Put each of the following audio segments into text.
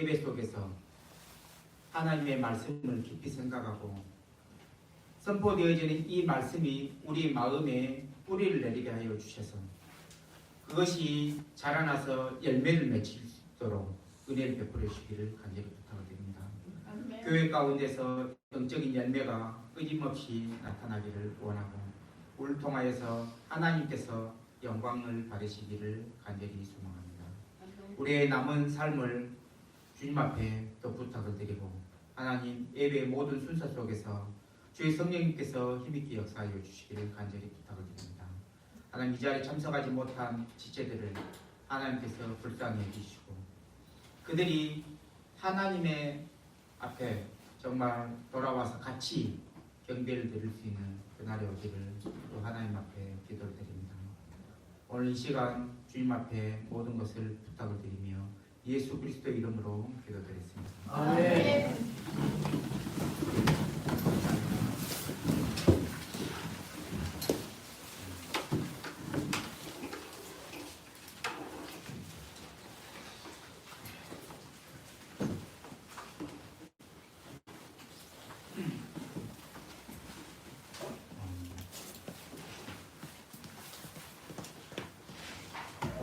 예배 속에서 하나님의 말씀을 깊이 생각하고 선포되어지는 이 말씀이 우리 마음에 뿌리를 내리게 하여 주셔서 그것이 자라나서 열매를 맺힐 수 있도록 은혜를 베풀어 주시기를 간절히 부탁을 드립니다. 교회 가운데서 영적인 열매가 끊임없이 나타나기를 원하고 우리를 통하여서 하나님께서 영광을 받으시기를 간절히 소망합니다. 우리의 남은 삶을 주님 앞에 또 부탁을 드리고 하나님 예배의 모든 순서 속에서 주의 성령님께서 힘있게 역사하여 주시기를 간절히 부탁을 드립니다. 하나님 이 자리에 참석하지 못한 지체들을 하나님께서 불쌍히 해주시고 그들이 하나님의 앞에 정말 돌아와서 같이 경배를 드릴 수 있는 그날이 오기를 또 하나님 앞에 기도를 드립니다. 오늘 이 시간 주님 앞에 모든 것을 부탁을 드리며 예수 그리스도 이름으로 기도드렸습니다. 아멘.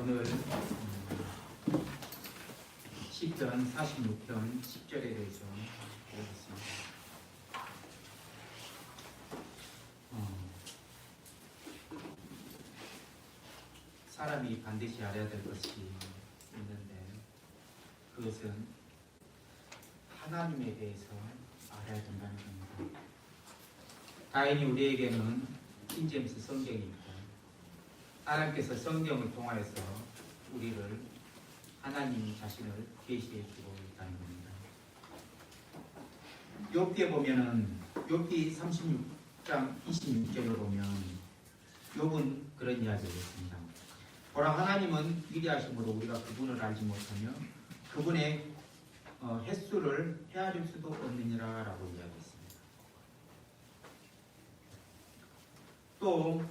오늘 시편 46편 10절에 대해서 보겠습니다. 사람이 반드시 알아야 될 것이 있는데 그것은 하나님에 대해서 알아야 된다는 겁니다. 다행히 우리에게는 킹제임스 성경이 있고 하나님께서 성경을 통하여서 우리를 하나님 자신을 계시해 주고 있다는 겁니다. 욥기에 보면은 욥기 36장 26절을 보면 욥은 그런 이야기를 했습니다. 보라 하나님은 위대하심으로 우리가 그분을 알지 못하며 그분의 횟수를 헤아릴 수도 없느니라 라고 이야기했습니다. 또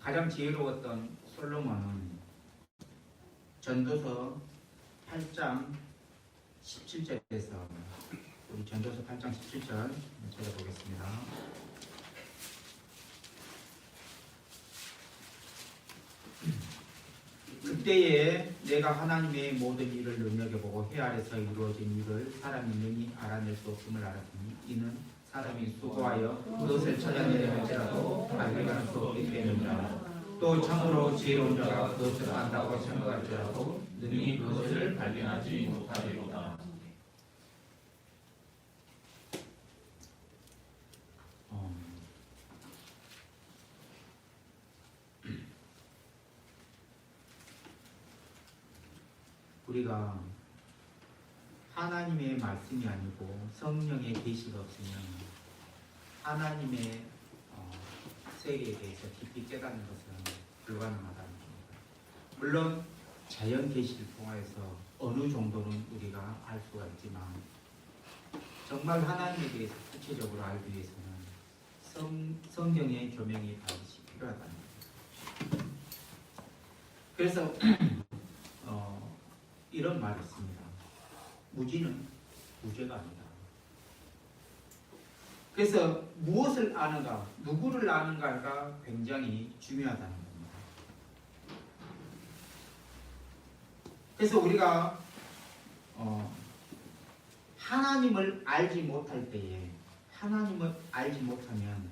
가장 지혜로웠던 솔로몬은 전도서 8장 17절에서 우리 전도서 8장 17절 찾아보겠습니다. 그때에 내가 하나님의 모든 일을 눈여겨보고 해 아래서 이루어진 일을 사람이 능히 알아낼 수 없음을 알았으니 이는 사람이 수고하여 그것을 찾아내려 할지라도 발견할 수 없기 때문이라. 또 참으로 지혜로운 자가 그것을 안다고 생각할지라도 능히 그것을 발견하지 못하리로다. 우리가 하나님의 말씀이 아니고 성령의 계시가 없으면 하나님의 세계에 대해서 깊이 깨닫는 것은 불가능하다는 겁니다. 물론 자연 계시를 통하여서 어느 정도는 우리가 알 수가 있지만 정말 하나님에 대해서 구체적으로 알기 위해서는 성경의 조명이 반드시 필요하다는 겁니다. 그래서 이런 말이 있습니다. 무지는 무죄가 아니다. 그래서 무엇을 아는가, 누구를 아는가가 굉장히 중요하다는 겁니다. 그래서 우리가 하나님을 알지 못할 때에 하나님을 알지 못하면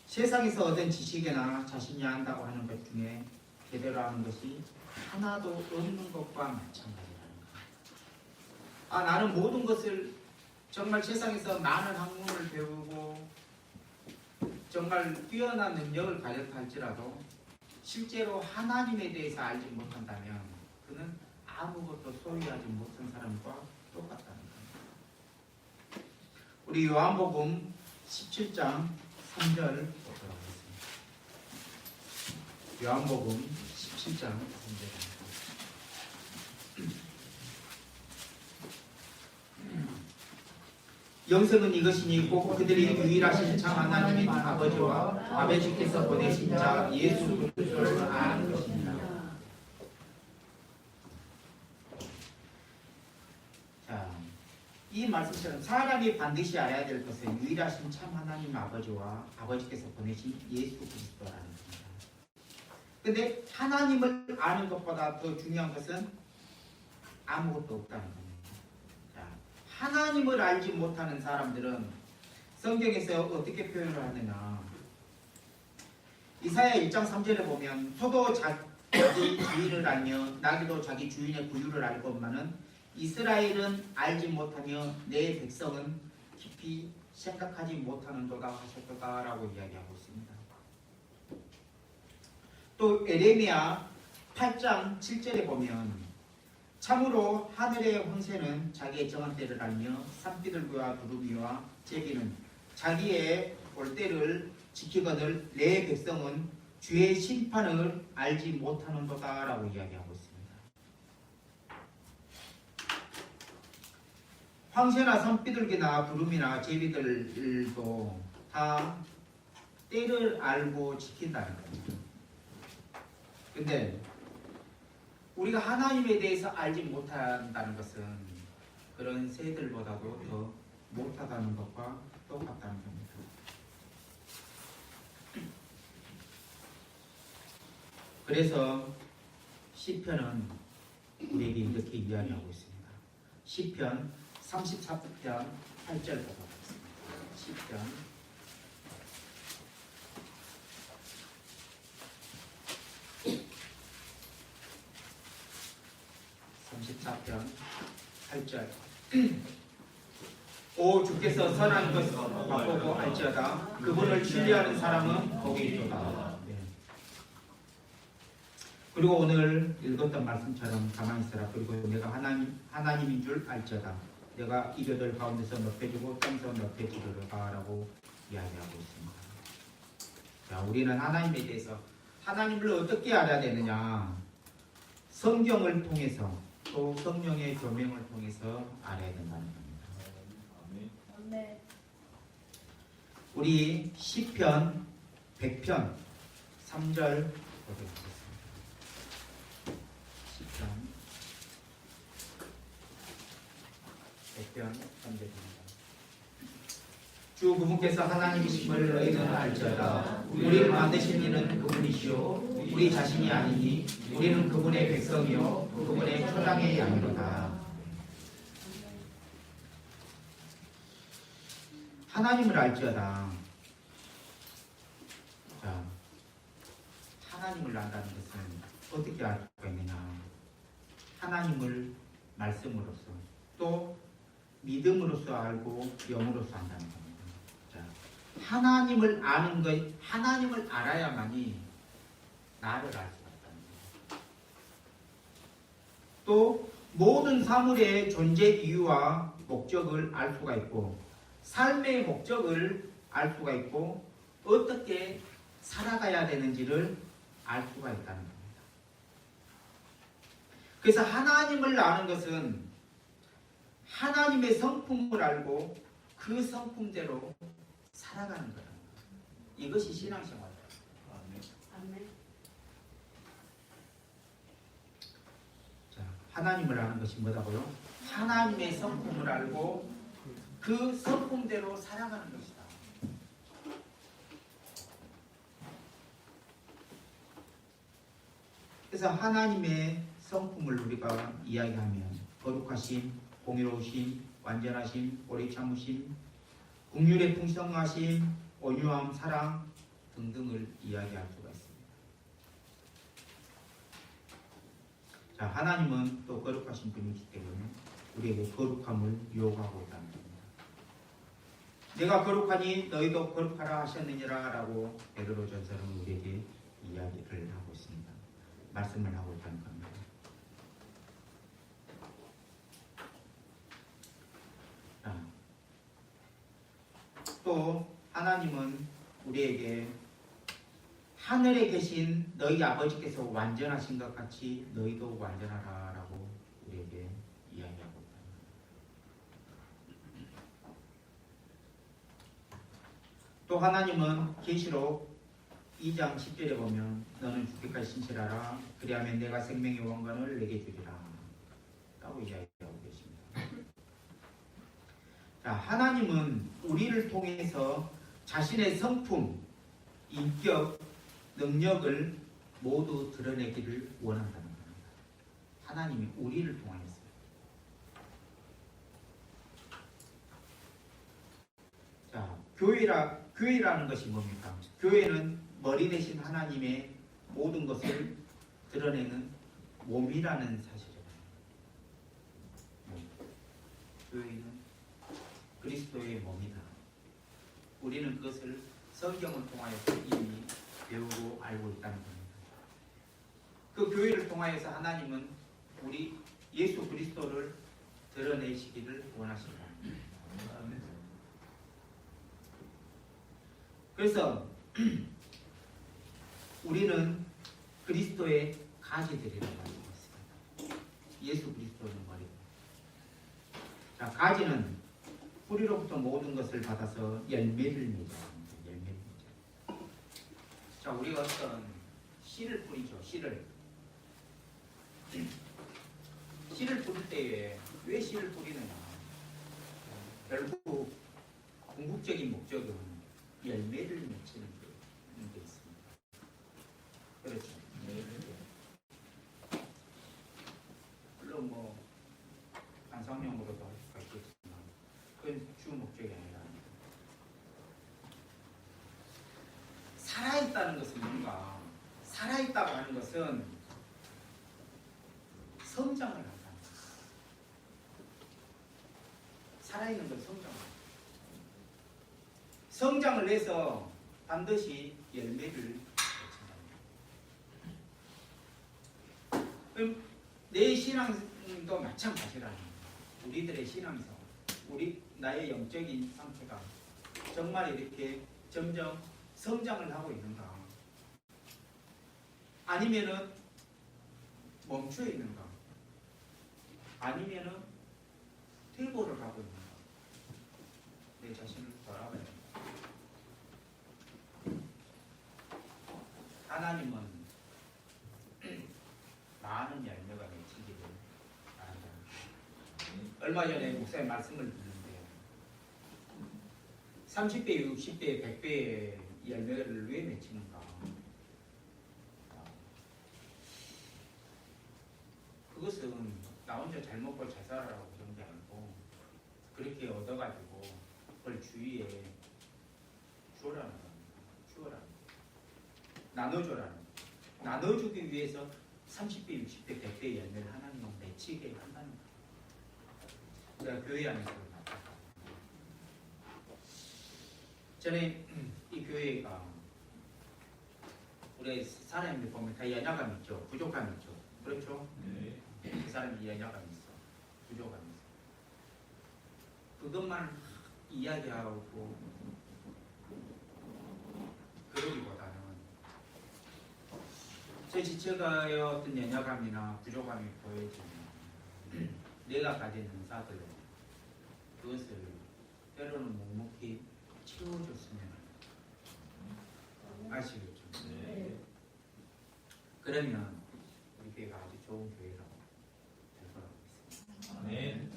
세상에서 얻은 지식이나 자신이 안다고 하는 것 중에 제대로 하는 것이 하나도 없는 것과 마찬가지라는 거예요. 나는 모든 것을 정말 세상에서 많은 학문을 배우고 정말 뛰어난 능력을 가졌다 할지라도 실제로 하나님에 대해서 알지 못한다면 그는 아무것도 소유하지 못한 사람과 똑같다는 겁니다. 우리 요한복음 17장 3절 보도록 하겠습니다. 요한복음 17장 3절. 영생은 이것이니 꼭 그들이 유일하신 참 하나님인 아버지와 아버지께서 보내신 자 예수 그리스도를 아는 것입니다. 이 말씀처럼 사람이 반드시 알아야 될 것은 유일하신 참 하나님 아버지와 아버지께서 보내신 예수 그리스도라는 겁니다. 근데 하나님을 아는 것보다 더 중요한 것은 아무것도 없다는 겁니다. 자, 하나님을 알지 못하는 사람들은 성경에서 어떻게 표현을 하느냐. 이사야 1장 3절에 보면 소도 자기 주인을 알며 나귀도 자기 주인의 구유를 알건만은 이스라엘은 알지 못하며 내 백성은 깊이 생각하지 못하는도다 하셨도다라고 이야기하고 있습니다. 또 에레미야 8장 7절에 보면 참으로 하늘의 황새는 자기의 정한 때를 알며 산비둘기와 두루미와 제비는 자기의 올 때를 지키거늘 내 백성은 주의 심판을 알지 못하는도다라고 이야기하고 있습니다. 황새나 산비둘기나 두루미나 제비들도 다 때를 알고 지킨다는 겁니다. 근데 우리가 하나님에 대해서 알지 못한다는 것은 그런 새들보다도 더 못하다는 것과 똑같다는 겁니다. 그래서 시편은 우리에게 이렇게 이야기하고 있습니다. 시편 34편 8절 보도록 하겠습니다. 시편 34편 8절 오 주께서 선한 것을 맛보고 알지어다 그분을 신뢰하는 사람은 복이 있도다. 네. 그리고 오늘 읽었던 말씀처럼 가만히 있어라. 그리고 내가 하나님인 줄 알지어다. 내가 이교들 가운데서 높여주고 땅에서 높여주리라고 이야기하고 있습니다. 자, 우리는 하나님에 대해서 하나님을 어떻게 알아야 되느냐? 성경을 통해서 또 성령의 조명을 통해서 알아야 된다는 겁니다. 네. 우리 시편 100편 3절 보도록 하겠습니다. 시편 100편 3절입니다. 주 그분께서 하나님이심을 너희는 알지어다. 우리를 만드신 이는 그분이시오. 우리 자신이 아니니 우리는 그분의 백성이요 그분의 초장의 양이로다. 하나님을 알지어다. 자, 하나님을 안다는 것은 어떻게 알 수가 있느냐? 하나님을 말씀으로써 또 믿음으로써 알고 영으로써 안다는 겁니다. 자, 하나님을 아는 것, 하나님을 알아야만이 나를 알 수가 있다는 겁니다. 또 모든 사물의 존재 이유와 목적을 알 수가 있고 삶의 목적을 알 수가 있고 어떻게 살아가야 되는지를 알 수가 있다는 겁니다. 그래서 하나님을 아는 것은 하나님의 성품을 알고 그 성품대로 살아가는 거예요. 이것이 신앙생활이에요. 아멘. 자, 하나님을 아는 것이 뭐다고요? 하나님의 성품을 알고 그 성품대로 살아가는 것이다. 그래서 하나님의 성품을 우리가 이야기하면 거룩하심, 공의로우심, 완전하심, 오래 참으심, 긍휼의 풍성하심, 온유함, 사랑 등등을 이야기할 수가 있습니다. 자, 하나님은 또 거룩하신 분이기 때문에 우리에게 거룩함을 요구하고 있다는 겁니다. 내가 거룩하니 너희도 거룩하라 하셨느니라 라고 베드로전서는 우리에게 이야기를 하고 있습니다. 말씀을 하고 있다는 겁니다. 자, 또 하나님은 우리에게 하늘에 계신 너희 아버지께서 완전하신 것 같이 너희도 완전하라 라고 우리에게 이야기하고 있다. 또 하나님은 계시록 2장 10절에 보면 너는 죽기까지 신실하라 그리하면 내가 생명의 원관을 내게 주리라 라고 이야기하고 계십니다. 자, 하나님은 우리를 통해서 자신의 성품, 인격, 능력을 모두 드러내기를 원한다는 겁니다. 하나님이 우리를 통하였어요. 자, 교회라는 것이 뭡니까? 교회는 머리 대신 하나님의 모든 것을 드러내는 몸이라는 사실이에요. 교회는 그리스도의 몸이다. 우리는 그것을 성경을 통하여서 이미 배우고 알고 있다는 겁니다. 그 교회를 통하여서 하나님은 우리 예수 그리스도를 드러내시기를 원하십니다. 그래서 우리는 그리스도의 가지들이라고 하고 있습니다. 예수 그리스도는 머리고, 자, 가지는 뿌리로부터 모든 것을 받아서 열매를 맺습니다. 열매를 맺죠. 자, 우리가 어떤 씨를 뿌리죠. 씨를 뿌릴 때에 왜 씨를 뿌리느냐? 결국 궁극적인 목적은 열매를 맺히는 게 있습니다. 그렇죠. 물론 뭐 관상용으로도 할 수가 있겠지만 그건 주 목적이 아니라 살아있다는 것은 뭔가, 살아있다고 하는 것은 성장을 한다. 살아있는 건 성장을 한다. 성장을 해서 반드시 열매를 맺힌다. 그럼 내 신앙도 마찬가지라는 거예요. 우리들의 신앙에서 나의 영적인 상태가 정말 이렇게 점점 성장을 하고 있는가, 아니면은 멈춰 있는가, 아니면은 퇴보를 하고 있는가, 내 자신을 돌아봐야 합니다. 하나님은 많은 열매가 맺히기를 바란다. 얼마 전에 목사님 말씀을 듣는데 30배, 60배, 100배의 열매를 왜 맺히는가? 그것은 나 혼자 잘 먹고 잘 살아라고 그런 게 아니고, 그렇게 얻어가지고 그걸 주위에 주라는 겁니다. 주어라는 겁니다. 나눠줘라는 겁니다. 나눠주기 위해서 30배, 60배, 100배의 열매를 하나님은 맺히게 한다는 겁니다. 우리가 교회 안에서 나타납니다. 전에 이 교회가 우리 사람들 보면 다 연약함이 있죠. 부족함이 있죠. 그렇죠? 네. 그 사람이 연약함이 있어. 부족함이 있어. 그것만 이야기하고 그러기보다는 제 지체가의 어떤 연약함이나 부족함이 보여지면 내가 가진 은사들, 그것을 때로는 묵묵히 채워줬으면 아시겠죠? 네. 그러면 우리 교회가 아주 좋은 교회라고 될 거라고 믿습니다. 아멘.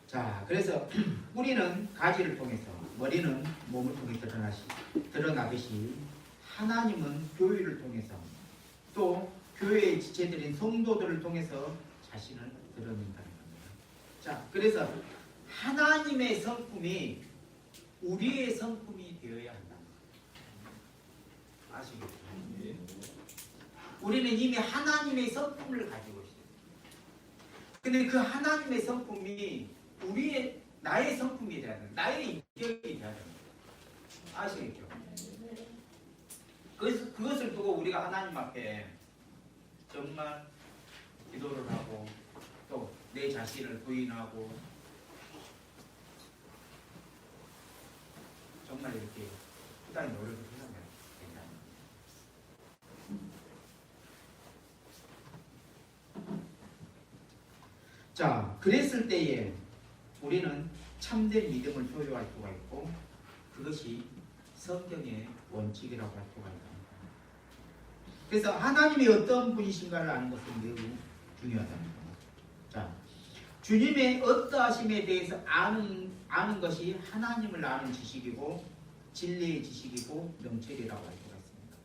자, 그래서 뿌리는 가지를 통해서, 머리는 몸을 통해 드러나듯이 하나님은 교회를 통해서, 또 교회의 지체들인 성도들을 통해서 자신을 드러낸다는 겁니다. 자, 그래서 하나님의 성품이 우리의 성품이 되어야 한다. 아시겠죠? 네. 우리는 이미 하나님의 성품을 가지고 있어요. 근데 그 하나님의 성품이 나의 성품이 돼야 된다. 나의 인격이 돼야 된다. 아시겠죠? 그것을 두고 우리가 하나님 앞에 정말 기도를 하고 또 내 자신을 부인하고 정말 이렇게 부단히 노력을 해나가야 된다. 자, 그랬을 때에 우리는 참된 믿음을 소유할 수가 있고, 그것이 성경의 원칙이라고 할 수가 있습니다. 그래서 하나님이 어떤 분이신가를 아는 것은 매우 중요하다는 겁니다. 자, 주님의 어떠하심에 대해서 아는 것이 하나님을 아는 지식이고 진리의 지식이고 명철이라고 할 수가 있습니다.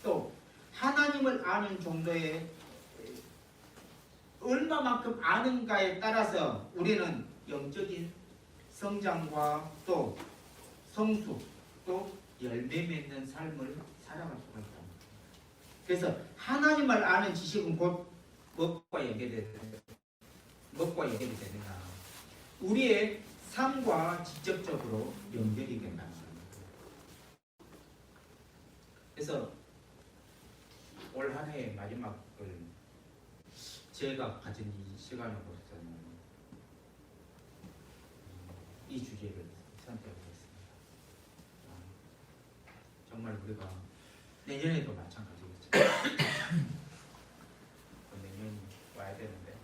또 하나님을 아는 정도의 얼마만큼 아는가에 따라서 우리는 영적인 성장과 또 성숙 또 열매 맺는 삶을 살아갈 수가 있다. 그래서 하나님을 아는 지식은 곧 무엇과 연결이 되느냐? 우리의 삶과 직접적으로 연결이 된다는 겁니다. 그래서 올 한 해의 마지막을 제가 가진 이 시간으로서는 이 주제를 선택했습니다. 정말 우리가 내년에도 마찬가지겠죠. 내년이 와야 되는데.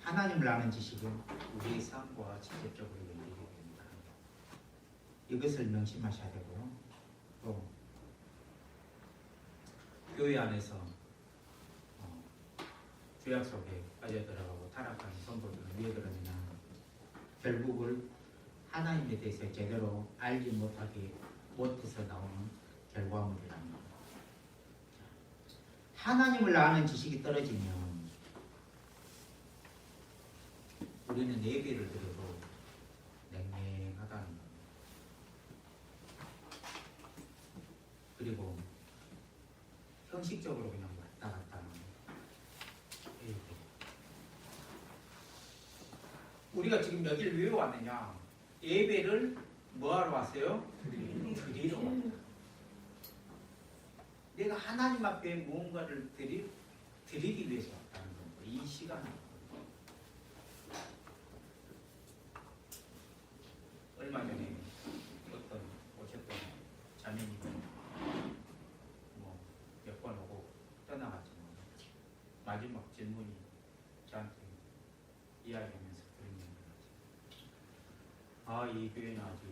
하나님을 아는 지식은 우리의 삶과 직접적으로 연결이 됩니다. 이것을 명심하셔야 되고요. 또 교회 안에서 죄악 속에 빠져들어가고 타락하는 성도들은 왜 그러느냐? 결국을 하나님에 대해서 제대로 알지 못해서 나오는 결과물이랍니다. 하나님을 아는 지식이 떨어지면 우리는 예배를 드려도 냉랭하다는 겁니다. 그리고 형식적으로 그냥 왔다 갔다 하는 예배. 우리가 지금 여기를 왜 왔느냐? 예배를 뭐하러 왔어요? 드리러 왔다. 내가 하나님 앞에 무언가를 드리기 위해서 왔다는 겁니다. 이 시간을. 얼마 전에 어떤 오셨던 자매님이 몇 번 오고 떠나갔지만 마지막 질문이 저한테 이야기하면서 그런 얘기를 하죠. 이 교회는 아직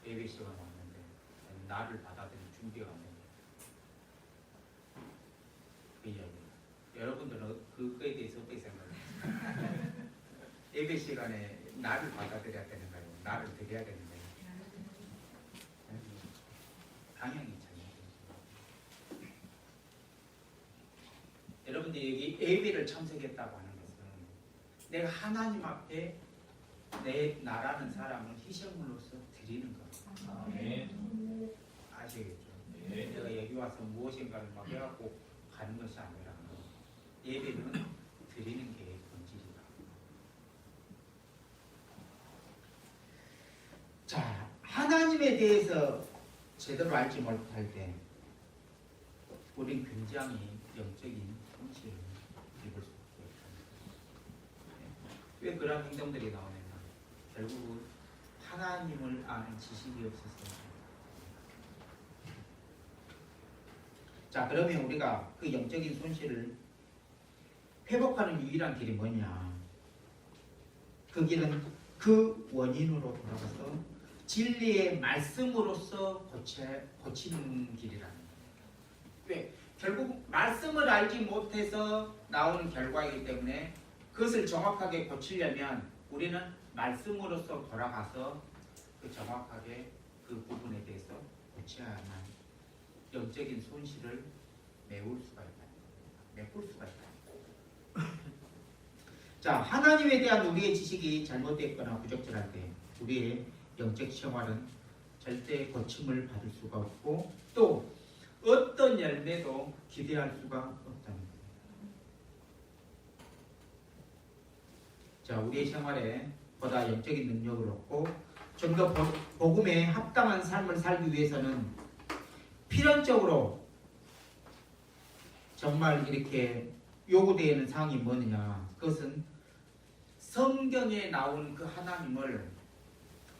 예배 시간 왔는데 나를 받아들일 준비가 안 된다. 그 이야기. 여러분들은 그거에 대해서 어떻게 생각하세요? 예배 시간에 나를 받아들여야 되는가요? 나를 드려야 되는가요? 방향이 잘못되죠. 여러분들이 여기 예배를 참석했다고 하는 것은 내가 하나님 앞에 내 나라는 사람을 희생물로서 드리는 거예요. 아멘. 아시겠죠? 네. 내가 여기 와서 무엇인가를 막 해갖고 가는 것이 아니라 예배는 드리는 게 본질이다. 자, 하나님에 대해서 제대로 알지 못할 때 우린 굉장히 영적인 손실을 입을 수 있다. 왜 그런 행동들이 나오냐면 결국 하나님을 아는 지식이 없어서. 자, 그러면 우리가 그 영적인 손실을 회복하는 유일한 길이 뭐냐? 그 길은 그 원인으로 돌아가서 진리의 말씀으로서 고치는 길이라는 거예요. 왜? 결국 말씀을 알지 못해서 나오는 결과이기 때문에 그것을 정확하게 고치려면 우리는 말씀으로서 돌아가서 그 정확하게 그 부분에 대해서 고쳐야만 영적인 손실을 메울 수가 있다. 메꿀 수가 있다. 자, 하나님에 대한 우리의 지식이 잘못됐거나 부적절할 때 우리의 영적 생활은 절대 고침을 받을 수가 없고 또 어떤 열매도 기대할 수가 없다는 겁니다. 자, 우리의 생활에 보다 영적인 능력을 얻고 좀 더 복음에 합당한 삶을 살기 위해서는 필연적으로 정말 이렇게 요구되는 사항이 뭐느냐? 그것은 성경에 나온 그 하나님을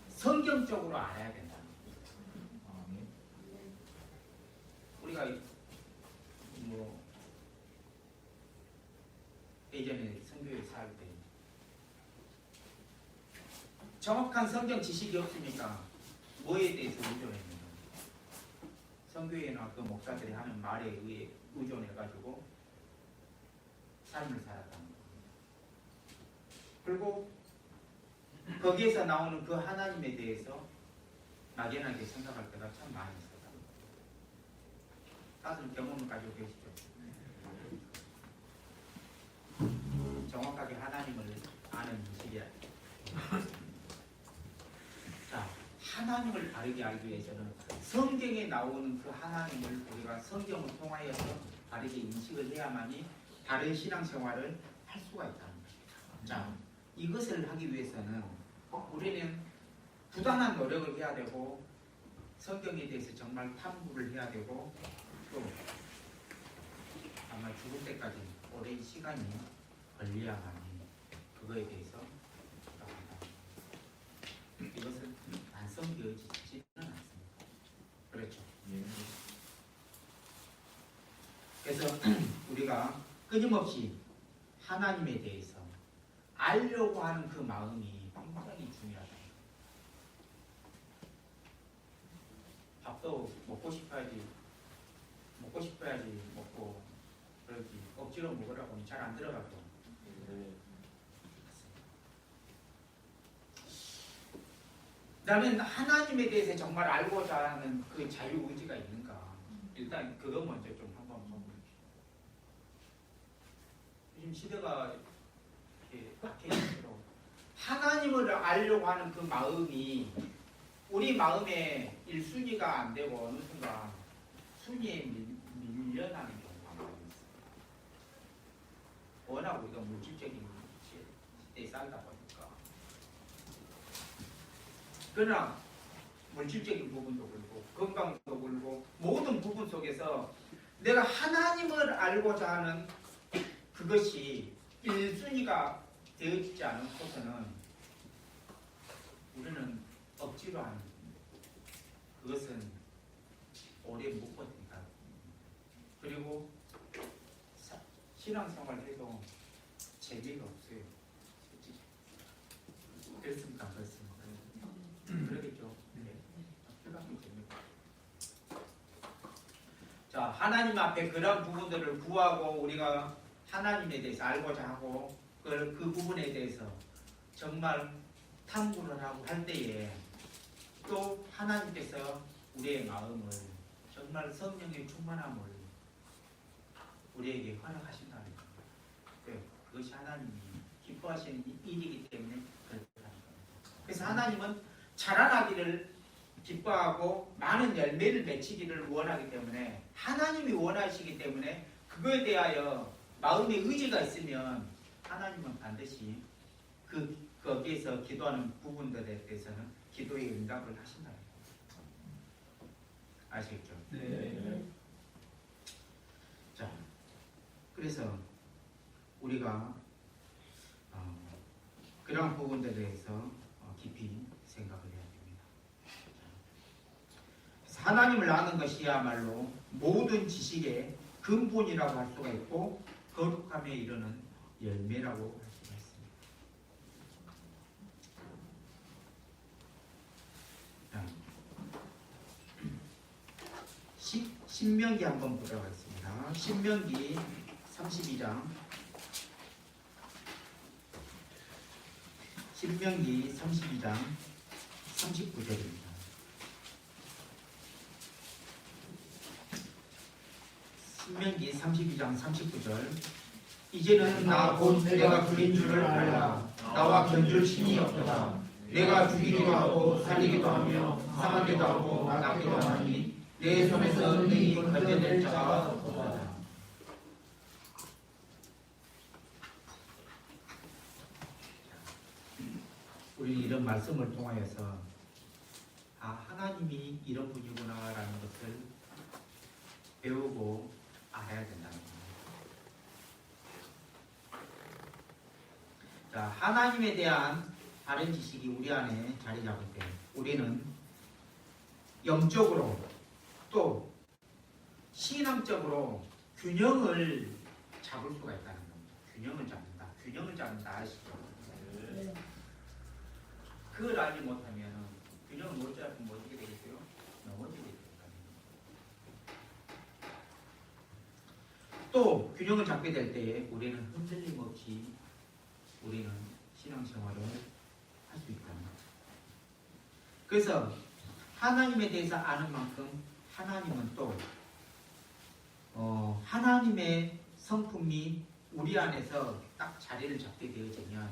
성경적으로 알아야 된다. 우리가 예전에 선교에 살 때 정확한 성경 지식이 없으니까 뭐에 대해서 의존했느냐? 선교회나 그 목사들이 하는 말에 의존해가지고 삶을 살았다는 거예요. 그리고 거기에서 나오는 그 하나님에 대해서 막연하게 생각할 때가 참 많이 있었다는 거예요. 다들 경험을 가지고 계시죠? 정확하게 하나님을 아는 인식이야. 자, 하나님을 바르게 알기 위해서는 성경에 나오는 그 하나님을 우리가 성경을 통하여서 바르게 인식을 해야만이 다른 신앙생활을 할 수가 있다는 거죠. 자, 이것을 하기 위해서는 우리는 부단한 노력을 해야 되고 성경에 대해서 정말 탐구를 해야 되고 또 아마 죽을 때까지 오랜 시간이 걸려야만이 그거에 대해서 이것은 완성되어지지는 않습니다. 그렇죠. 예. 그래서 우리가 끊임없이 하나님에 대해서 알려고 하는 그 마음이 굉장히 중요하다. 밥도 먹고 싶어야지 먹고 그러지 억지로 먹으라고 하면 잘 안 들어가고. 네. 나는 하나님에 대해서 정말 알고자 하는 그 자유의지가 있는가? 일단 그거 먼저 좀 한번 보십시오. 요즘 시대가 이렇게 바뀌어있도록 하나님을 알려고 하는 그 마음이 우리 마음에 1순위가 안 되고 어느 순간 순위에 밀려나는 경우가 많이 있어요. 워낙 우리가 물질적인 시대에 살다 보니까. 그러나 물질적인 부분도 그렇고 건강도 그렇고 모든 부분 속에서 내가 하나님을 알고자 하는 그것이 1순위가 되어지지 않고서는 우리는 억지로 하는 그것은 오래 못 버틴다. 그리고 신앙생활을 해도 재미가 없어요. 솔직히. 그렇습니까? 안 그렇습니까? 그러겠죠. 네. 재미가. 자, 하나님 앞에 그런 부분들을 구하고 우리가 하나님에 대해서 알고자 하고 그 부분에 대해서 정말 탐구를 하고 할 때에 또 하나님께서 우리의 마음을 정말 성령의 충만함을 우리에게 허락하신다는 거예요. 그것이 하나님이 기뻐하시는 일이기 때문에 그렇다는 거예요. 그래서 하나님은 자라나기를 기뻐하고 많은 열매를 맺히기를 원하기 때문에 하나님이 원하시기 때문에 그거에 대하여 마음의 의지가 있으면 하나님은 반드시 거기에서 기도하는 부분들에 대해서는 기도의 응답을 하신다. 아시겠죠? 네. 자, 그래서 우리가 그런 부분들에 대해서 깊이 생각을 해야 됩니다. 그래서 하나님을 아는 것이야말로 모든 지식의 근본이라고 할 수가 있고 거룩함에 이르는 열매라고 할 수가 있습니다. 신명기 한번 보도록 하겠습니다. 신명기 32장 신명기 32장 39절입니다. 신명기 32장 39절 이제는 나 곧 내가 그린 줄을 알라. 나와 견줄 신이 없도다. 내가 죽이기도 하고 살리기도 하며 상하기도 하고 낫기도 하니 내 손에서 능히 건져낼 자가 없도다. 우리는 이런 말씀을 통하여서 하나님이 이런 분이구나라는 것을 배우고 알아야 된다는 겁니다. 자, 하나님에 대한 바른 지식이 우리 안에 자리 잡을 때 우리는 영적으로 또 신앙적으로 균형을 잡을 수가 있다는 겁니다. 균형을 잡는다 아시죠? 네. 그걸 알지 못하면 균형을 못 잡으면 어떻게 되겠어요? 넘어지게 됩니다. 또 균형을 잡게 될 때에 우리는 흔들림 없이 우리는 신앙생활을 할 수 있다. 그래서 하나님에 대해서 아는 만큼 하나님은 또 하나님의 성품이 우리 안에서 딱 자리를 잡게 되어지면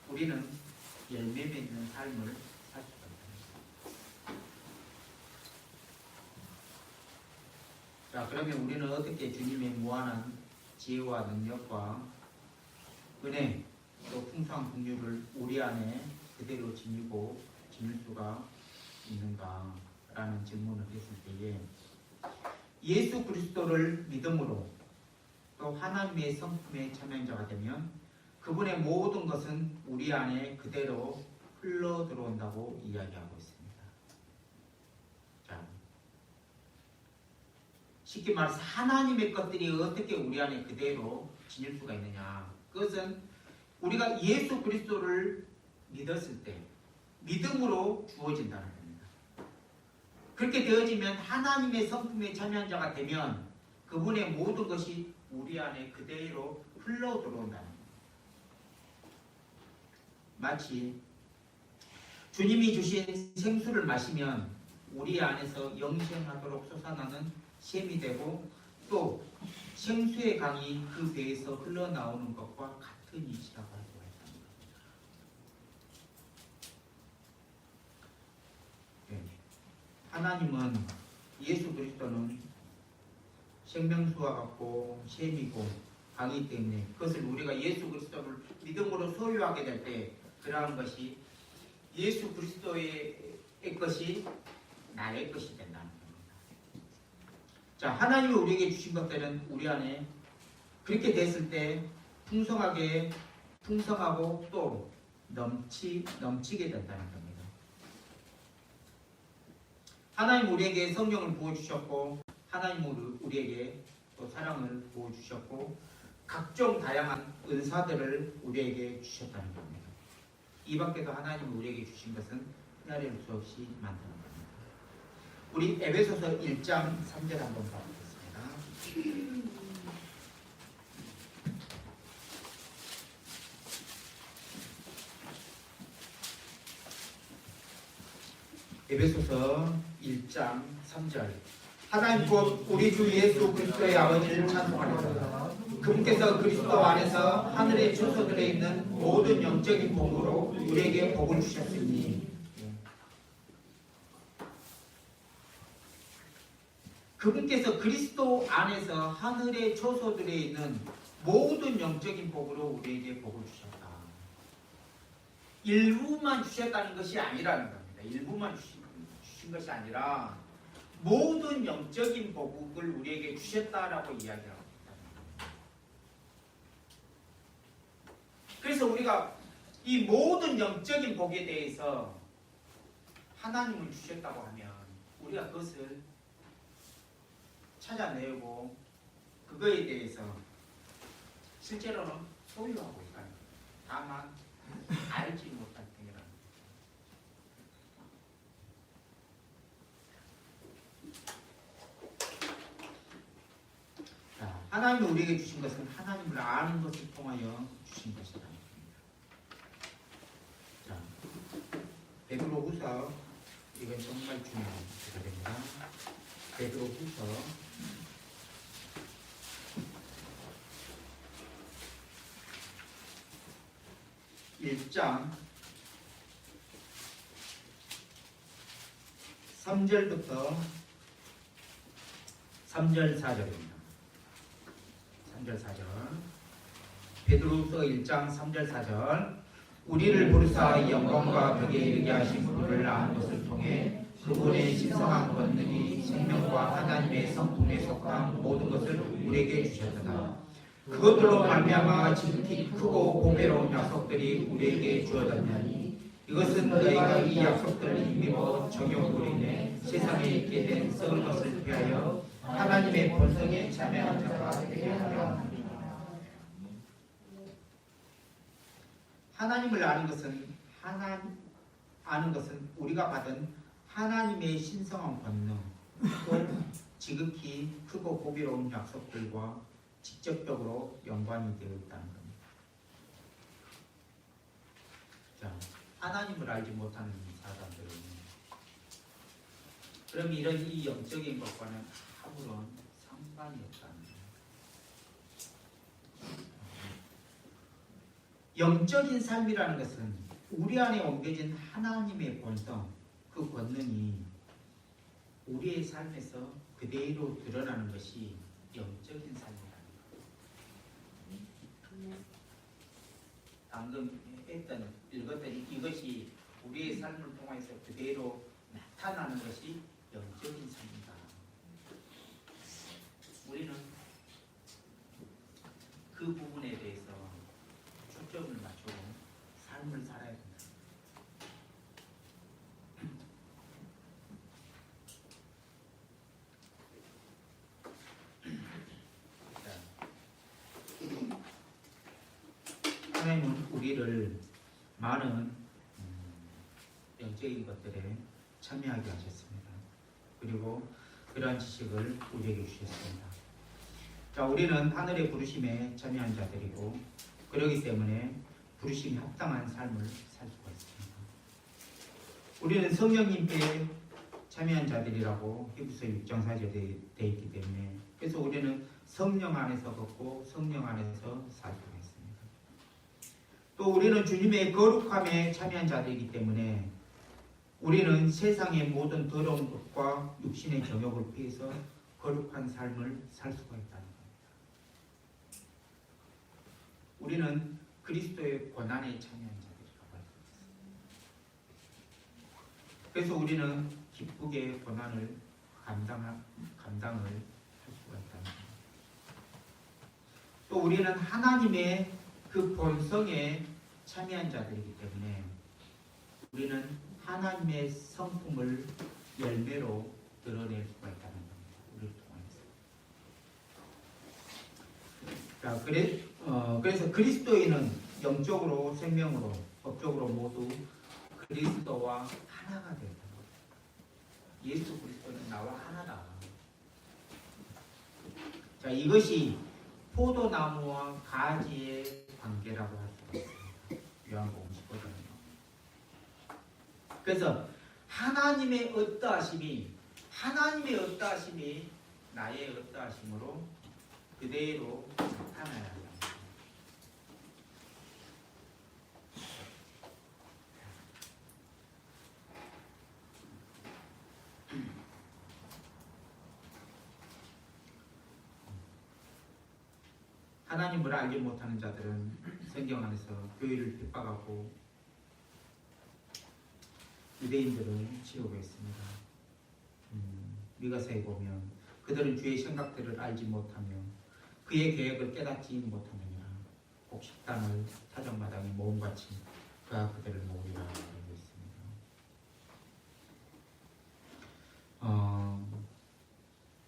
우리는 열매 맺는 삶을 살 수가 있다. 자, 그러면 우리는 어떻게 주님의 무한한 지혜와 능력과 은혜 또 풍성한 긍휼을 우리 안에 그대로 지닐 수가 있는가라는 질문을 했을 때에 예수 그리스도를 믿음으로 또 하나님의 성품에 참여자가 되면 그분의 모든 것은 우리 안에 그대로 흘러 들어온다고 이야기하고 있습니다. 자, 쉽게 말해서 하나님의 것들이 어떻게 우리 안에 그대로 지닐 수가 있느냐? 그것은 우리가 예수 그리스도를 믿었을 때 믿음으로 주어진다는 겁니다. 그렇게 되어지면 하나님의 성품에 참여한 자가 되면 그분의 모든 것이 우리 안에 그대로 흘러 들어온다는 겁니다. 마치 주님이 주신 생수를 마시면 우리 안에서 영생하도록 솟아나는 샘이 되고 또 생수의 강이 그 배에서 흘러나오는 것과 같은 이치라고 할 수가 있습니다. 네. 하나님은 예수 그리스도는 생명수와 같고 샘이고 강이기 때문에 그것을 우리가 예수 그리스도를 믿음으로 소유하게 될 때 그러한 것이 예수 그리스도의 것이 나의 것이 된다는 겁니다. 자, 하나님이 우리에게 주신 것들은 우리 안에 그렇게 됐을 때 풍성하고 또 넘치게 된다는 겁니다. 하나님 우리에게 성령을 부어주셨고 하나님 우리에게 또 사랑을 부어주셨고 각종 다양한 은사들을 우리에게 주셨다는 겁니다. 이 밖에도 하나님이 우리에게 주신 것은 헤아릴 수 없이 많다는 겁니다. 우리 에베소서 1장 3절 한번 봐보겠습니다. 에베소서 1장 3절 하나님 곧 우리 주 예수 그리스도의 아버지를 찬송하리로다. 그분께서 그리스도 안에서 하늘의 초소들에 있는 모든 영적인 복으로 우리에게 복을 주셨으니 그분께서 그리스도 안에서 하늘의 초소들에 있는 모든 영적인 복으로 우리에게 복을 주셨다. 일부만 주셨다는 것이 아니라는 겁니다. 일부만 주신 것이 아니라 모든 영적인 복을 우리에게 주셨다라고 이야기합니다. 그래서 우리가 이 모든 영적인 복에 대해서 하나님을 주셨다고 하면 우리가 그것을 찾아내고 그거에 대해서 실제로는 소유하고 있다. 다만 알지 못할 뿐이라는 거죠. 하나님이 우리에게 주신 것은 하나님을 아는 것을 통하여 주신 것이다. 자, 베드로후서 이건 정말 중요한 구절입니다. 베드로후서 1장 3절부터 3절 4절입니다. 3절 4절 베드로후서 1장 3절 4절 우리를 부르사 영광과 덕에 이르게 하신 분을 아는 것을 통해 그분의 신성한 권능이 생명과 하나님의 성품에 속한 모든 것을 우리에게 주셨다. 그것들로 말미암아 지극히 크고 보배로운 약속들이 우리에게 주어졌나니 이것은 너희가 이 약속들을 힘입어 적용으로 인해 세상에 있게 된 썩을 것을 피하여 하나님의 본성에 참여한 자가 되게 하려 합니다. 하나님을 아는 것은 우리가 받은 하나님의 신성한 권능 또 지극히 크고 고비로운 약속들과 직접적으로 연관이 되어 있다는 겁니다. 자, 하나님을 알지 못하는 사람들은 그럼 이런 이 영적인 것과는 아무런 상관이 없다는 거예요. 영적인 삶이라는 것은 우리 안에 옮겨진 하나님의 본성, 그 권능이 우리의 삶에서 그대로 드러나는 것이 영적인 삶이라는 거예요. 방금 읽었던 이것이 우리의 삶을 통해서 그대로 나타나는 것이 영적인 삶이다. 우리는 그 부분에 대해서 초점을 맞추고 삶을 살아야 된다. 하나님은 우리를 많은 영적인 것들에 참여하게 하셨습니다. 그리고 그러한 지식을 우리에게 주셨습니다. 자, 우리는 하늘의 부르심에 참여한 자들이고 그렇기 때문에 부르심에 합당한 삶을 살 수가 있습니다. 우리는 성령님께 참여한 자들이라고 히브리서 6장 4절에 되어 있기 때문에 그래서 우리는 성령 안에서 걷고 성령 안에서 살 수가 있습니다. 또 우리는 주님의 거룩함에 참여한 자들이기 때문에 우리는 세상의 모든 더러운 것과 육신의 정욕을 피해서 거룩한 삶을 살 수가 있다는 겁니다. 우리는 그리스도의 고난에 참여한 자들이라고 할 수 있습니다. 그래서 우리는 기쁘게 고난을 감당을 할 수가 있다는 겁니다. 또 우리는 하나님의 그 본성에 참여한 자들이기 때문에 우리는 하나님의 성품을 열매로 드러낼 수가 있다는 겁니다. 우리를 통해서. 그래서 그리스도인은 영적으로 생명으로 법적으로 모두 그리스도와 하나가 된다. 예수 그리스도는 나와 하나다. 자, 이것이 포도나무와 가지의 관계라고 할 수 있습니다. 요한복음 15장이요. 그래서 하나님의 어떠하심이 나의 어떠하심으로 그대로 나타나야 합니다. 하나님을 알지 못하는 자들은 성경 안에서 교회를 핍박하고 유대인들을 치우고 있습니다. 미가서에 보면 그들은 주의 생각들을 알지 못하며 그의 계획을 깨닫지 못하느니라. 꼭 식당을 타작마당에 모험같이 그가 그들을 모으리라 하고 있습니다.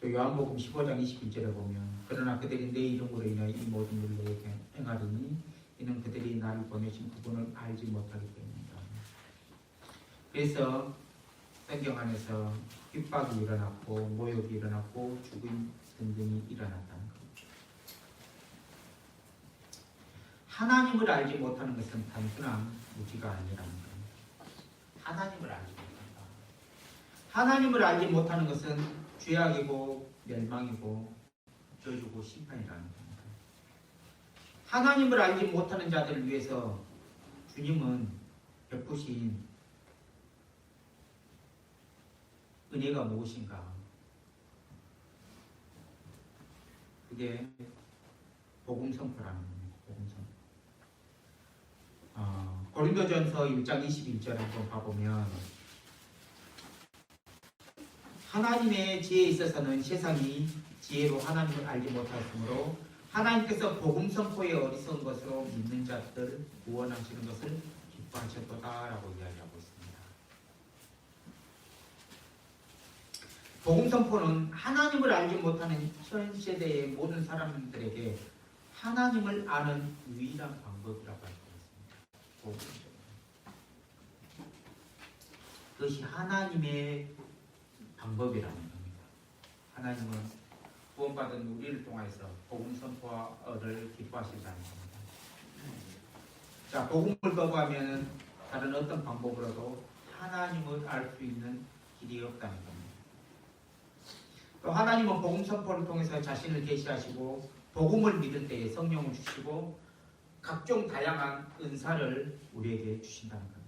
또 요한복음 15장 21절에 보면 그러나 그들이 내 이름으로 인하여 이 모든 일을 내게 행하리니 이는 그들이 나를 보내신 그분을 알지 못하기 때문이다. 그래서 성경 안에서 핍박이 일어났고 모욕이 일어났고 죽음 등등이 일어났다는 겁니다. 하나님을 알지 못하는 것은 단순한 무지가 아니라는 겁니다. 하나님을 알지 못한다. 하나님을 알지 못하는 것은 죄악이고 멸망이고 저주고 심판이라는 겁니다. 하나님을 알지 못하는 자들을 위해서 주님은 베푸신 은혜가 무엇인가? 그게 복음 선포라는 겁니다. 복음 선포. 고린도전서 1장 21절 한번 봐보면 하나님의 지혜에 있어서는 세상이 지혜로 하나님을 알지 못하였으므로 하나님께서 복음 선포의 어리석은 것으로 믿는 자들 구원하시는 것을 기뻐하셨도다라고 이야기하고 있습니다. 복음 선포는 하나님을 알지 못하는 현 세대의 모든 사람들에게 하나님을 아는 유일한 방법이라고 할 수 있습니다. 복음 선포. 그것이 하나님의 방법이라는 겁니다. 하나님은 구원받은 우리를 통해서 복음 선포를 기뻐하신다는 겁니다. 자, 복음을 거부하면 다른 어떤 방법으로도 하나님을 알 수 있는 길이 없다는 겁니다. 또 하나님은 복음 선포를 통해서 자신을 계시하시고 복음을 믿을 때에 성령을 주시고 각종 다양한 은사를 우리에게 주신다는 겁니다.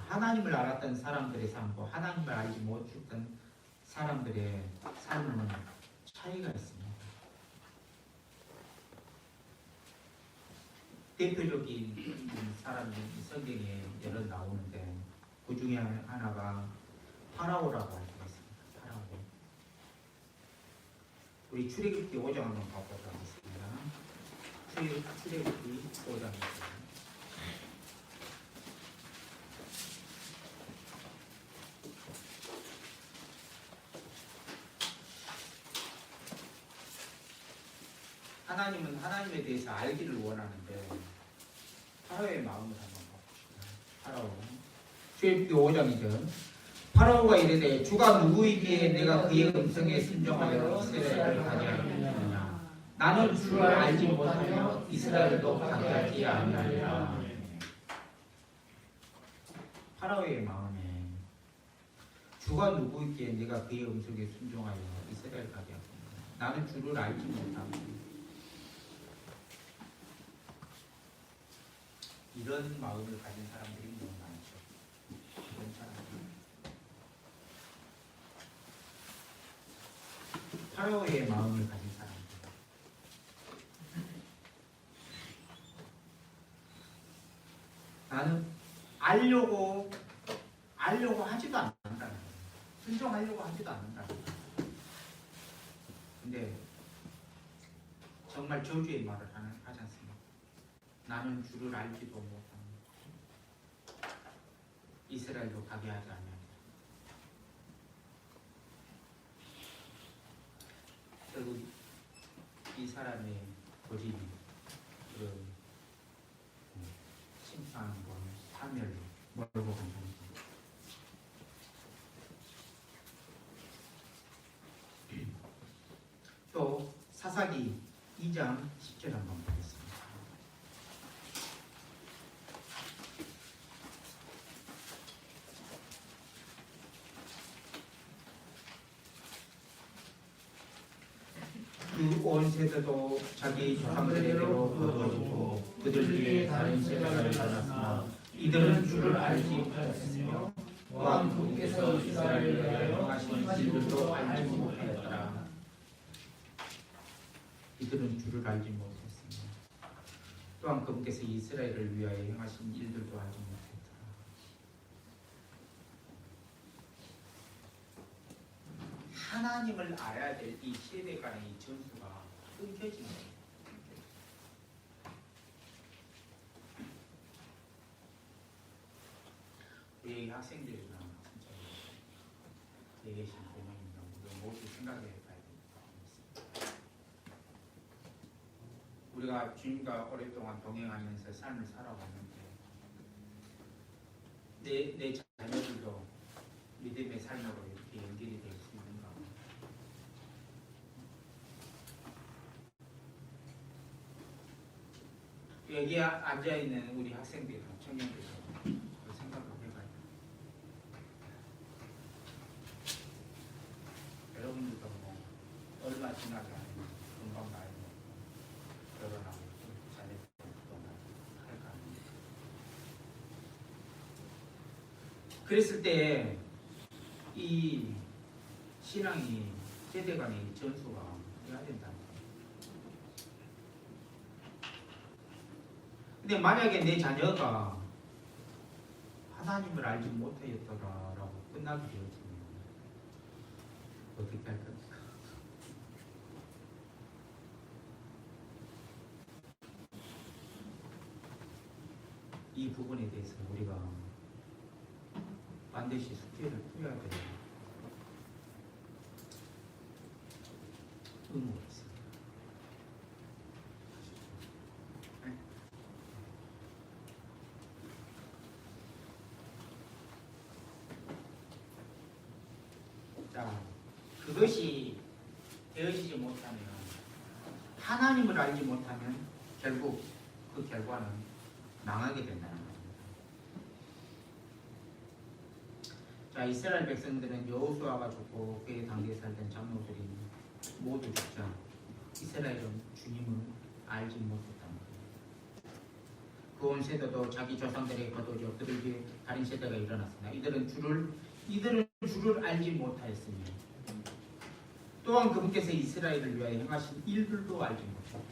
하나님을 알았던 사람들의 삶과 하나님을 알지 못했던 사람들의 삶은 차이가 있습니다. 대표적인 사람이 성경에 여러 나오는데 그 중에 하나가 파라오라고 할 수 있습니다. 파라오. 우리 출애굽기 5장 한번 가보도록 하겠습니다. 출애굽기 5장입니다. 하나님은 하나님에 대해서 알기를 원하는데 파라오의 마음을 한번 봅시다. 파라오. 출애굽기 5장이죠. 파라오가 이르되 주가 누구이기에 내가 그의 음성에 순종하여 이스라엘을 가게 하느냐. 나는 주를 알지 못하며 이스라엘도 가게 하지 아니하리라. 파라오의 마음에 주가 누구이기에 내가 그의 음성에 순종하여 이스라엘을 가게 하느냐. 나는 주를 알지 못하고 이런 마음을 가진 사람들이 너무 많죠. 이런 사람들. 파라오의 마음을 가진 사람들. 나는 알려고 하지도 않는다는 거예요. 순종하려고 하지도 않는다는 거예요. 근데 정말 저주의 말을 하지 않습니다. 나는 주를 알지도 못하는 이스라엘도 가게 하지 않냐. 결국 이 사람의 고집이 그런 심판과 파멸로 몰고 간다는 겁니다. 또 사사기 2장 10절 한번 보겠습니다. 그 온 세대도 자기 조상들에게로 거두어지고 그들 중에 다른 세대가 일어났으나 이들은 주를 알지 못하였으며 또한 그분께서 이스라엘을 위하여 하신 일들도 알지 못하였더라. 이들은 주를 알지 못했으며 또한 그분께서 이스라엘을 위하여 행하신 일들도 알지 못했더라. 하나님을 알아야 될 이 세대 간의 이 전수가 끊겨지는 거예요. 우리 학생들이나 진짜 여기 계신 부모님들 모두 생각해 봐야 됩니다. 우리가 주님과 오랫동안 동행하면서 삶을 살아왔는데 내 자녀들도 믿음의 삶으로 이렇게 연결이 될 수 있는가? 여기에 앉아있는 우리 학생들, 청년들 그 생각을 해봐요. 여러분들도 뭐 얼마 지나지 않으면 금방 나이 결혼하고 자녀들도 할까 합니다. 그랬을 때 이 신앙이 세대 간의 전수가 해야 된다. 근데 만약에 내 자녀가 하나님을 알지 못하였더라라고 끝나게 되어지면 어떻게 할 겁니까? 이 부분에 대해서 우리가 반드시 숙제를 풀어야 돼요. 의무가 있습니다. 네? 자, 그것이 되어지지 못하면, 하나님을 알지 못하면 결국 그 결과는 망하게 된다는 겁니다. 자, 이스라엘 백성들은 여호수아가 죽고 그의 당대에 살던 장로들이 모두 죽자 이스라엘은 주님을 알지 못했다. 그 온 세대도 자기 조상들에게 거두어져 그들 뒤에 다른 세대가 일어났습니다. 이들은 주를 알지 못하였으며 또한 그분께서 이스라엘을 위하여 행하신 일들도 알지 못하고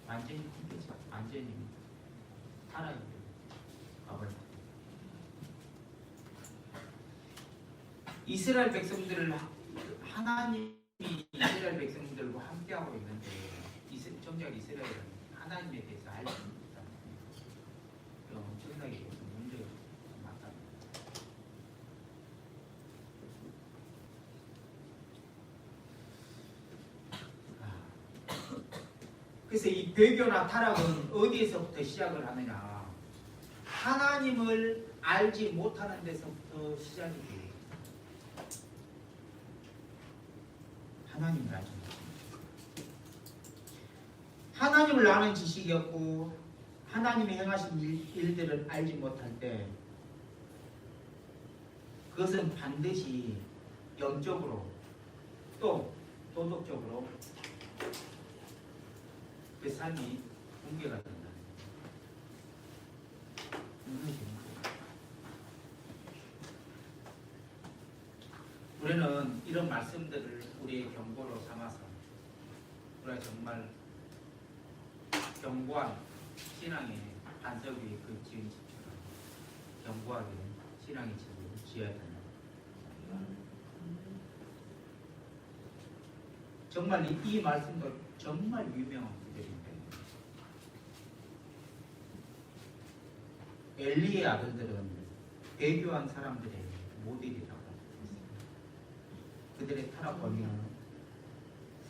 완전히 컴퓨터, 완전히 타락이 가버렸다. 이스라엘 백성들을 하나님이 이스라엘 백성들과 함께하고 있는데 정작 이스라엘은 하나님에 대해서 알지 못합니다. 엄청나게 문제가 많다. 그래서 이 배교나 타락은 어디에서부터 시작을 하느냐? 하나님을 알지 못하는 데서부터 시작이 돼요. 하나님을 알지 못합니다. 하나님을 아는 지식이 없고 하나님이 행하신 일들을 알지 못할 때 그것은 반드시 영적으로 또 도덕적으로 그 삶이 붕괴가 된다. 우리는 이런 말씀들을 우리의 경고로 삼아서 우리가 정말 견고한 신앙의 반석 위에 그 지은 집처럼 견고하게 신앙의 집을 지어야 된다. 정말 이 말씀도 정말 유명한 구절인데 엘리의 아들들은 배교한 사람들의 모델이라고 하고 있습니다. 그들의 타락범위는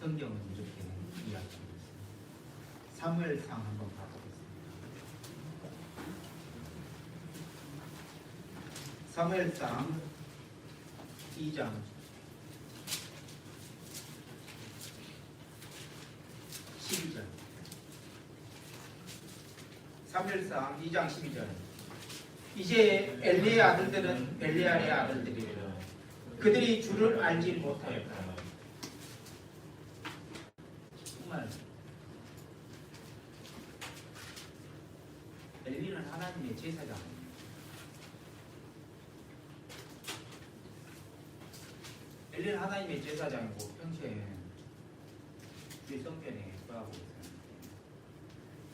성경은 이렇게 이야기하고 있습니다. 사무엘상 한번 봐보겠습니다. 사무엘상 2장 12절. 사무엘상 2장 12절. 이제 엘리의 아들들은 벨리알의 아들들이라. 그들이 주를 알지 못하였다. 정말 엘리는 하나님의 제사장입니다. 엘리는 하나님의 제사장이고 평소에 주의 성전에 거하고 있었는데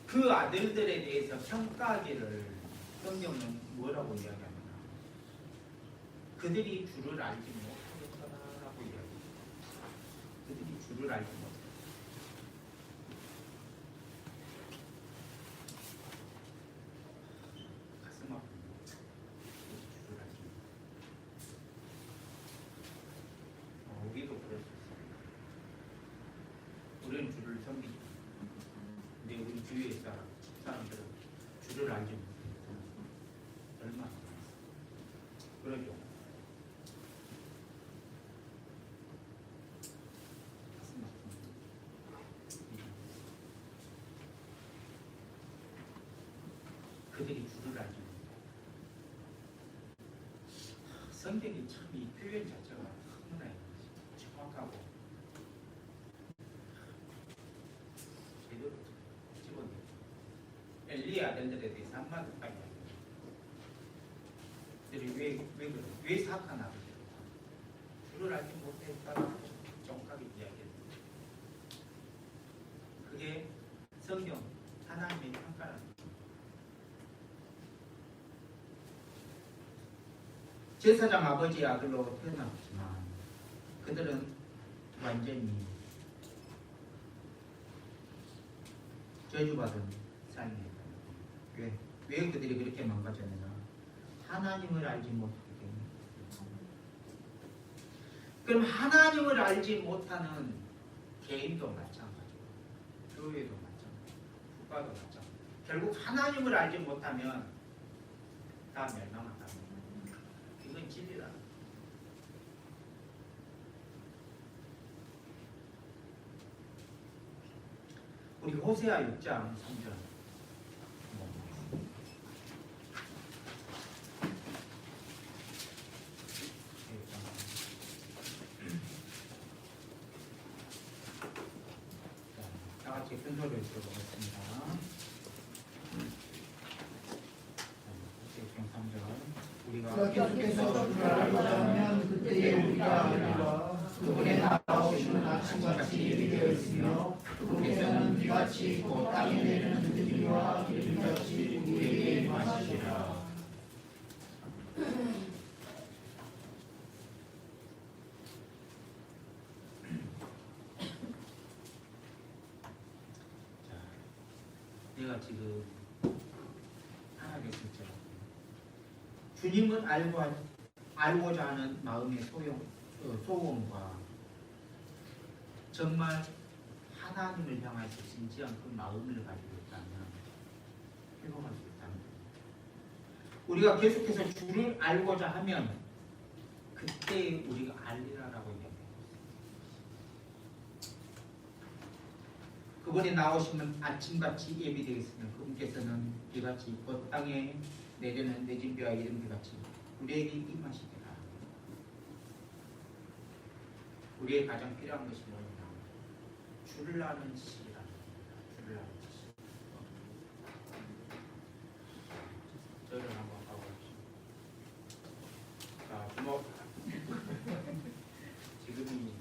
그 아들들에 대해서 평가하기를 성경은 뭐라고 이야기합니까? 그들이 주를 알지 못하였다라고 이야기합니다. 그들이 주를 알지 못하였다. 가슴 아픕니다. 주를 알지 못하였다. 우리도 그럴 수 있습니다. 우리는 주를 섬기죠. 근데 우리 주위의 사람들은 주를 알지 못해요. 얼마나 그러죠. 가슴 아픕니다. 그들이 주를 알지 못해요. 성경이 참 이 표현 자체가 너무나 정확하고 제대로 집어내요. 엘리의 아들들에 대해서 한마디도 빨리 하죠. 왜 그래? 왜 사악한 아버지로 주를 알지 못했다라고 정확하게 이야기했습니다. 그게 성경 하나님의 평가라는 거죠. 제사장 아버지의 아들로 태어났지만 그들은 완전히 저주받은 삶이었다. 왜 그들이 그렇게 망가졌느냐? 하나님을 알지 못하기 때문에. 그럼 하나님을 알지 못하는 개인도 마찬가지고 교회도 마찬가지고 국가도 마찬가지고 결국 하나님을 알지 못하면 다 멸망한다. 이건 진리다. 우리 호세아 6장 3절. 다 같이 큰 소리로 들어보겠습니다. 3절. 우리가 계속해서 주를 알고자 하면 그때에 우리가 알리라. 그분의 나라오시는 아침같이 예비되어 있으며 그분께서는 비같이 곧 땅에 내리는 비와 비같이 우리에게 임하시리라. 내가 지금 하나님 진짜 주님을 알고자 하는 마음의 소원과 정말 하나님을 향해서 진지한 그 마음을 가지고 있다면 회복할 수 있다는 거예요. 우리가 계속해서 주를 알고자 하면 그때 우리가 알리라라고 얘기해요. 그분이 나오시면 아침같이 예비되겠으며 그분께서는 비같이 곧 땅에 내리는 내진 비와 이른 비같이 우리에게 임하시리라. 우리의 가장 필요한 것이 뭐냐? 주를 아는 지식이라. 주를 아는 지식. 저를 한번 봐보십시오. 자, 부모 지금이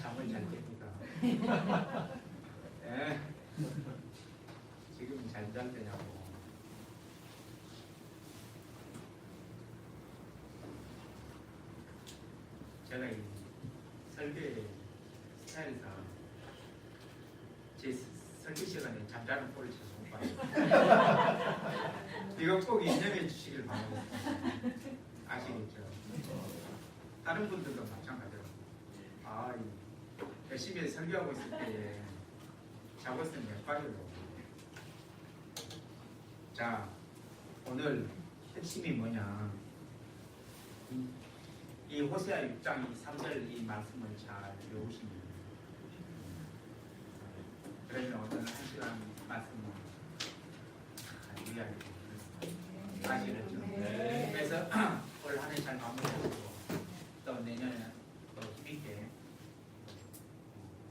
잠을 잘 깹니다. 네. 지금 잘 잘 때냐고. 제가 이 설계 스타일상 제 설계 시간에 잠자는 꼴을 쳐서 못 봐요. 이거 꼭 인정해 주시길 바랍니다. 아시겠죠? 다른 분들도 마찬가지로 열심히 설교하고 있을 때에 자고 있으면 몇 발이로. 자, 오늘 핵심이 뭐냐? 이 호세아 6장 3절 이 말씀을 잘 외우시면 그러면 오늘 1시간 말씀을 잘 이해하게 됩니다. 아시겠죠? 네. 그래서 올 한 해 잘 마무리하고 또 내년에 또 힘있게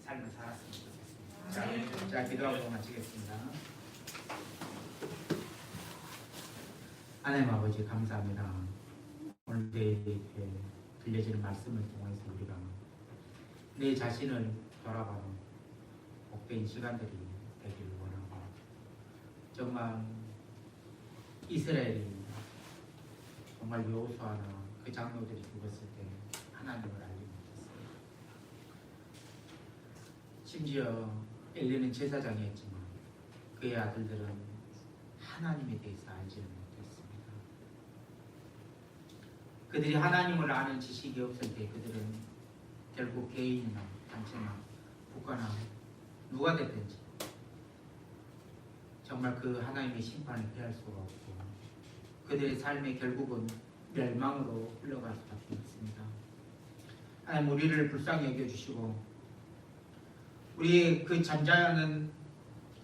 삶을 살았으면 좋겠습니다. 자, 기도하고 마치겠습니다. 하나님 아버지 감사합니다. 오늘 이렇게 들려지는 말씀을 통해서 우리가 내 자신을 돌아보는 복된 시간들이 되기를 원하고 정말 이스라엘이 정말 여호수아나 그 장로들이 죽었을 때 하나님을 알지 못했습니다. 심지어 엘리는 제사장이었지만 그의 아들들은 하나님에 대해서 알지를 못했습니다. 그들이 하나님을 아는 지식이 없을 때 그들은 결국 개인이나 단체나 국가나 누가 됐든지 정말 그 하나님의 심판을 피할 수가 없고 그들의 삶의 결국은 멸망으로 흘러갈 수밖에 없습니다. 하나님 우리를 불쌍히 여겨주시고 우리의 그 잠자는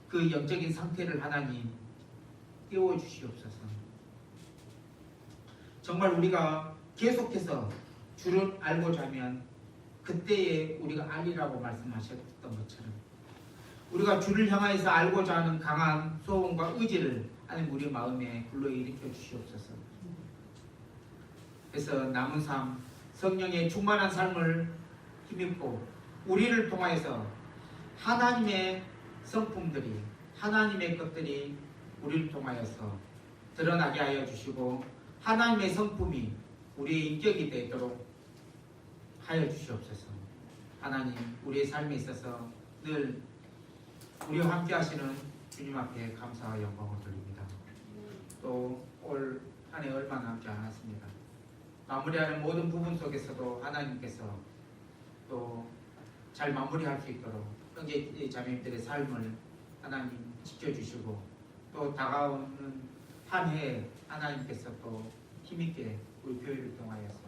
그 영적인 상태를 하나님 깨워주시옵소서. 정말 우리가 계속해서 주를 알고자 하면 그때에 우리가 알리라고 말씀하셨던 것처럼 우리가 주를 향하여서 알고자 하는 강한 소원과 의지를 하나님 우리 마음에 불러일으켜 주시옵소서. 그래서 남은 삶 성령의 충만한 삶을 힘입고 우리를 통하여서 하나님의 성품들이 하나님의 것들이 우리를 통하여서 드러나게 하여 주시고 하나님의 성품이 우리의 인격이 되도록 하여 주시옵소서. 하나님 우리의 삶에 있어서 늘 우리와 함께 하시는 주님 앞에 감사와 영광을 돌립니다. 또 올 한 해 얼마 남지 않았습니다. 마무리하는 모든 부분 속에서도 하나님께서 또 잘 마무리할 수 있도록 형제 자매님들의 삶을 하나님 지켜주시고 또 다가오는 한 해 하나님께서 또 힘있게 우리 교회를 통하여서